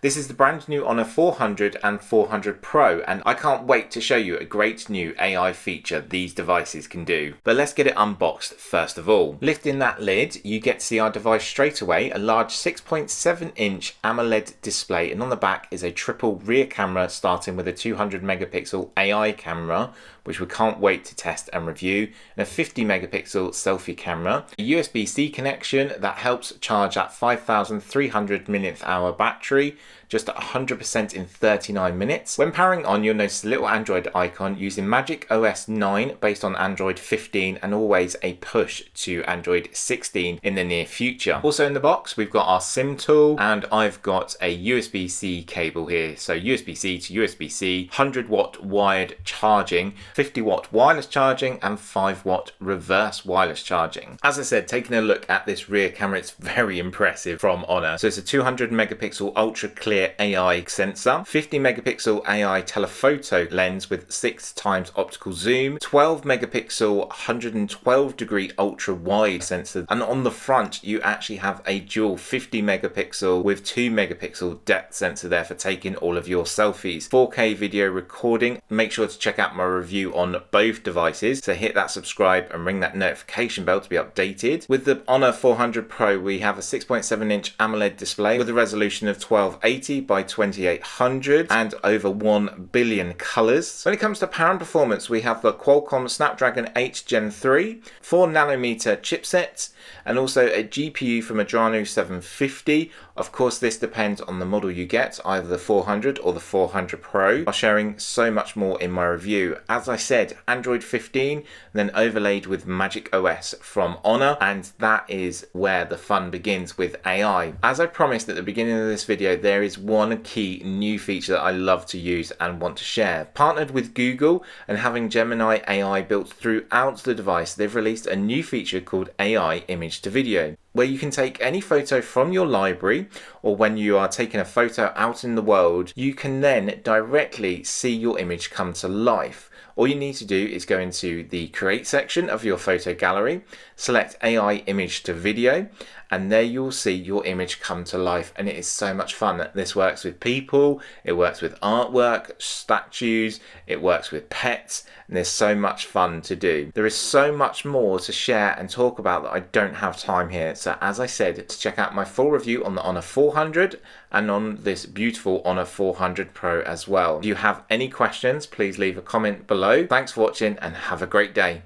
This is the brand new Honor 400 and 400 Pro, and I can't wait to show you a great new AI feature these devices can do. But let's get it unboxed first of all. Lifting that lid, you get to see our device straight away, a large 6.7-inch AMOLED display, and on the back is a triple rear camera starting with a 200 megapixel AI camera, which we can't wait to test and review, and a 50 megapixel selfie camera, a USB-C connection that helps charge that 5,300 mAh battery, just at 100% in 39 minutes. When powering on, you'll notice a little Android icon using Magic OS 9 based on Android 15 and always a push to Android 16 in the near future. Also in the box, we've got our SIM tool and I've got a USB-C cable here. So USB-C to USB-C, 100 watt wired charging, 50 watt wireless charging and 5 watt reverse wireless charging. As I said, taking a look at this rear camera, it's very impressive from Honor. So it's a 200 megapixel ultra clear AI sensor, 50 megapixel AI telephoto lens with 6 times optical zoom, 12 megapixel 112 degree ultra wide sensor, and on the front you actually have a dual 50 megapixel with 2 megapixel depth sensor there for taking all of your selfies. 4K video recording. Make sure to check out my review on both devices, so hit that subscribe and ring that notification bell to be updated. With the Honor 400 Pro, we have a 6.7-inch AMOLED display with a resolution of 1280 by 2800 and over 1 billion colors. When it comes to power and performance, we have the Qualcomm Snapdragon 8 Gen 3, 4 nanometer chipset, and also a GPU from Adreno 750. Of course, this depends on the model you get, either the 400 or the 400 Pro. I'm sharing so much more in my review. As I said, Android 15, then overlaid with Magic OS from Honor, and that is where the fun begins with AI. As I promised at the beginning of this video, there is one key new feature that I love to use and want to share. Partnered with Google and having Gemini AI built throughout the device, they've released a new feature called AI Image to Video, where you can take any photo from your library, or when you are taking a photo out in the world, you can then directly see your image come to life. All you need to do is go into the Create section of your photo gallery, select AI Image to Video, and there you'll see your image come to life, and it is so much fun. This works with people, it works with artwork, statues, it works with pets, and there's so much fun to do. There is so much more to share and talk about that I don't have time here. So as I said, to check out my full review on the Honor 400 and on this beautiful Honor 400 Pro as well. If you have any questions, please leave a comment below. Thanks for watching and have a great day.